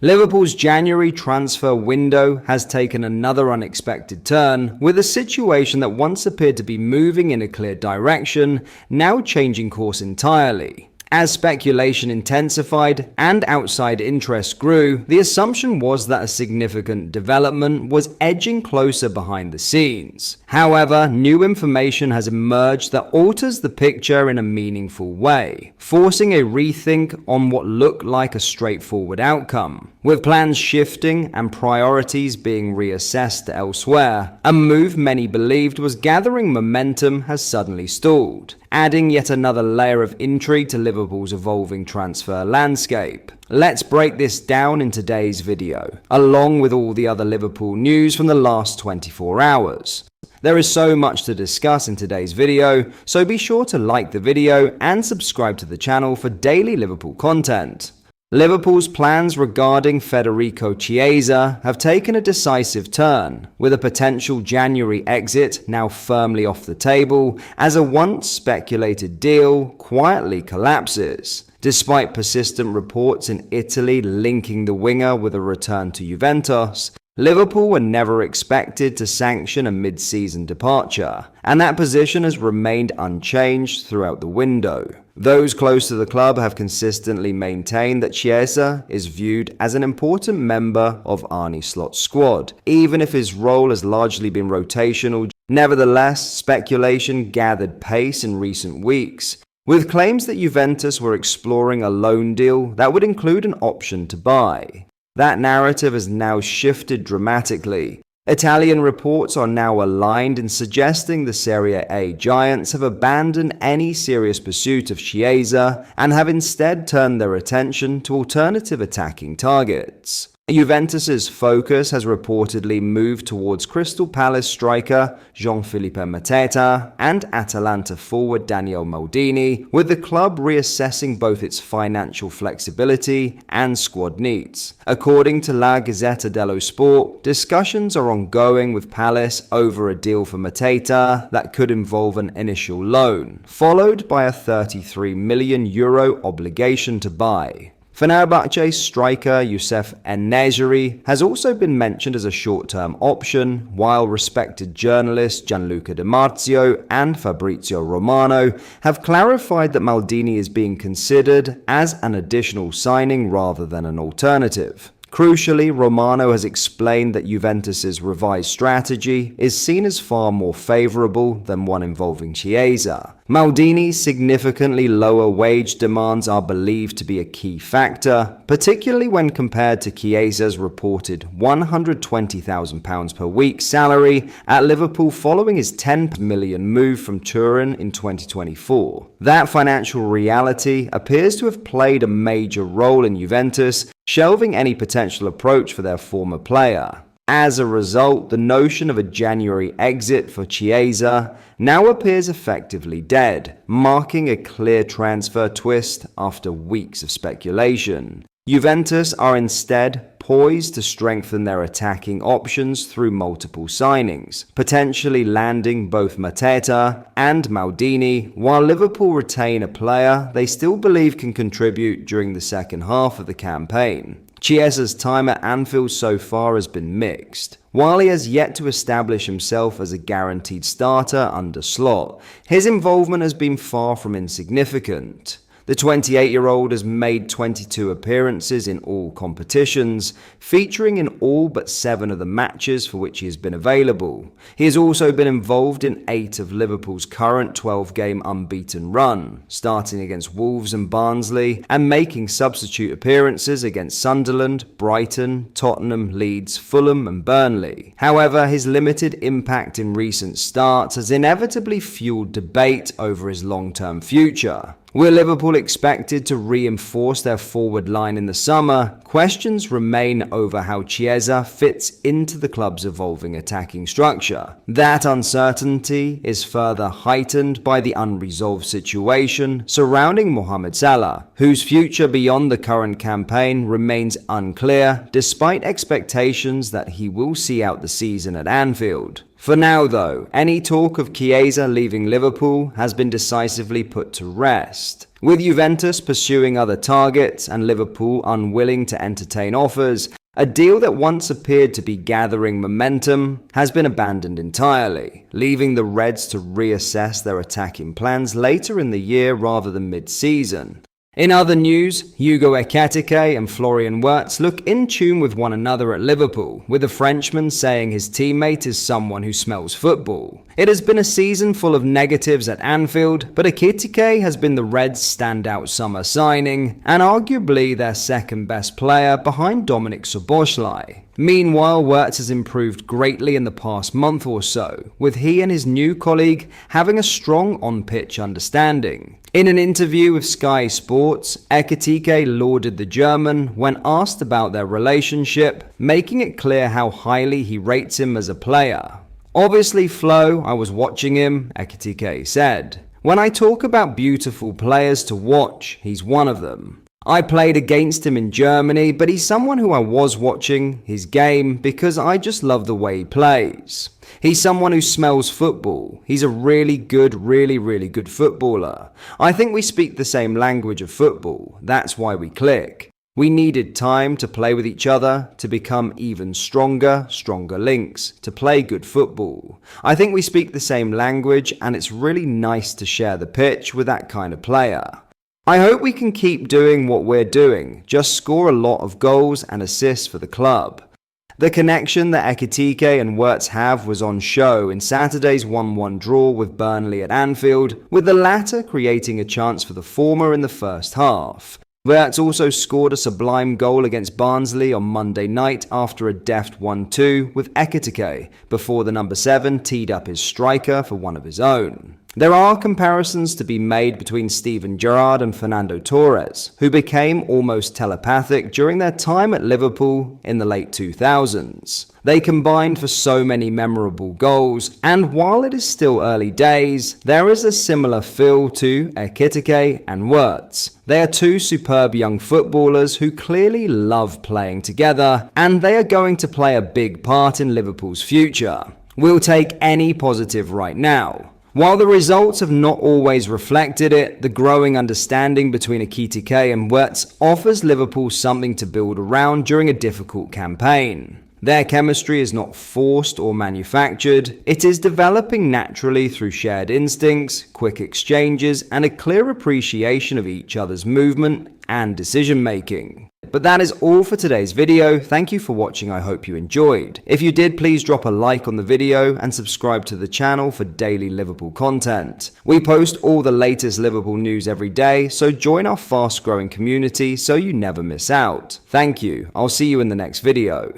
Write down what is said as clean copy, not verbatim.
Liverpool's January transfer window has taken another unexpected turn, with a situation that once appeared to be moving in a clear direction, now changing course entirely. As speculation intensified and outside interest grew, the assumption was that a significant development was edging closer behind the scenes. However, new information has emerged that alters the picture in a meaningful way, forcing a rethink on what looked like a straightforward outcome. With plans shifting and priorities being reassessed elsewhere, a move many believed was gathering momentum has suddenly stalled, adding yet another layer of intrigue to Liverpool's evolving transfer landscape. Let's break this down in today's video, along with all the other Liverpool news from the last 24 hours. There is so much to discuss in today's video, so be sure to like the video and subscribe to the channel for daily Liverpool content. Liverpool's plans regarding Federico Chiesa have taken a decisive turn, with a potential January exit now firmly off the table as a once speculated deal quietly collapses. Despite persistent reports in Italy linking the winger with a return to Juventus, Liverpool were never expected to sanction a mid-season departure, and that position has remained unchanged throughout the window. Those close to the club have consistently maintained that Chiesa is viewed as an important member of Arne Slot's squad, even if his role has largely been rotational. Nevertheless, speculation gathered pace in recent weeks, with claims that Juventus were exploring a loan deal that would include an option to buy. That narrative has now shifted dramatically. Italian reports are now aligned in suggesting the Serie A giants have abandoned any serious pursuit of Chiesa and have instead turned their attention to alternative attacking targets. Juventus's focus has reportedly moved towards Crystal Palace striker Jean-Philippe Mateta and Atalanta forward Daniele Maldini, with the club reassessing both its financial flexibility and squad needs. According to La Gazzetta dello Sport, discussions are ongoing with Palace over a deal for Mateta that could involve an initial loan, followed by a €33 million obligation to buy. Fenerbahce striker Youssef En-Nesyri has also been mentioned as a short-term option, while respected journalists Gianluca Di Marzio and Fabrizio Romano have clarified that Maldini is being considered as an additional signing rather than an alternative. Crucially, Romano has explained that Juventus's revised strategy is seen as far more favourable than one involving Chiesa. Maldini's significantly lower wage demands are believed to be a key factor, particularly when compared to Chiesa's reported £120,000 per week salary at Liverpool following his £10 million move from Turin in 2024. That financial reality appears to have played a major role in Juventus shelving any potential approach for their former player. As a result, the notion of a January exit for Chiesa now appears effectively dead, marking a clear transfer twist after weeks of speculation. Juventus are instead poised to strengthen their attacking options through multiple signings, potentially landing both Mateta and Maldini, while Liverpool retain a player they still believe can contribute during the second half of the campaign. Chiesa's time at Anfield so far has been mixed. While he has yet to establish himself as a guaranteed starter under Slot, his involvement has been far from insignificant. The 28-year-old has made 22 appearances in all competitions, featuring in all but 7 of the matches for which he has been available. He has also been involved in 8 of Liverpool's current 12-game unbeaten run, starting against Wolves and Barnsley, and making substitute appearances against Sunderland, Brighton, Tottenham, Leeds, Fulham and Burnley. However, his limited impact in recent starts has inevitably fueled debate over his long-term future. Were Liverpool expected to reinforce their forward line in the summer, questions remain over how Chiesa fits into the club's evolving attacking structure. That uncertainty is further heightened by the unresolved situation surrounding Mohamed Salah, whose future beyond the current campaign remains unclear despite expectations that he will see out the season at Anfield. For now though, any talk of Chiesa leaving Liverpool has been decisively put to rest. With Juventus pursuing other targets and Liverpool unwilling to entertain offers, a deal that once appeared to be gathering momentum has been abandoned entirely, leaving the Reds to reassess their attacking plans later in the year rather than mid-season. In other news, Ekitike and Wirtz look in tune with one another at Liverpool, with the Frenchman saying his teammate is someone who smells football. It has been a season full of negatives at Anfield, but Ekitike has been the Reds' standout summer signing, and arguably their second best player behind Dominic Szoboszlai. Meanwhile, Wirtz has improved greatly in the past month or so, with he and his new colleague having a strong on-pitch understanding. In an interview with Sky Sports, Ekitike lauded the German when asked about their relationship, making it clear how highly he rates him as a player. "Obviously, Flo, I was watching him," Ekitike said. "When I talk about beautiful players to watch, he's one of them. I played against him in Germany, but he's someone who I was watching his game because I just love the way he plays. He's someone who smells football. He's a really good footballer. I think we speak the same language of football. That's why we click. We needed time to play with each other, to become even stronger links, to play good football. I think we speak the same language, and it's really nice to share the pitch with that kind of player. I hope we can keep doing what we're doing, just score a lot of goals and assists for the club." The connection that Ekitike and Wirtz have was on show in Saturday's 1-1 draw with Burnley at Anfield, with the latter creating a chance for the former in the first half. Wirtz also scored a sublime goal against Barnsley on Monday night after a deft 1-2 with Ekitike, before the number 7 teed up his striker for one of his own. There are comparisons to be made between Steven Gerrard and Fernando Torres, who became almost telepathic during their time at Liverpool in the late 2000s. They combined for so many memorable goals, and while it is still early days, there is a similar feel to Ekitike and Wirtz. They are two superb young footballers who clearly love playing together, and they are going to play a big part in Liverpool's future. We'll take any positive right now. While the results have not always reflected it, the growing understanding between Ekitike and Wirtz offers Liverpool something to build around during a difficult campaign. Their chemistry is not forced or manufactured, it is developing naturally through shared instincts, quick exchanges, and a clear appreciation of each other's movement and decision making. But that is all for today's video. Thank you for watching. I hope you enjoyed. If you did, please drop a like on the video and subscribe to the channel for daily Liverpool content. We post all the latest Liverpool news every day, so join our fast growing community so you never miss out. Thank you. I'll see you in the next video.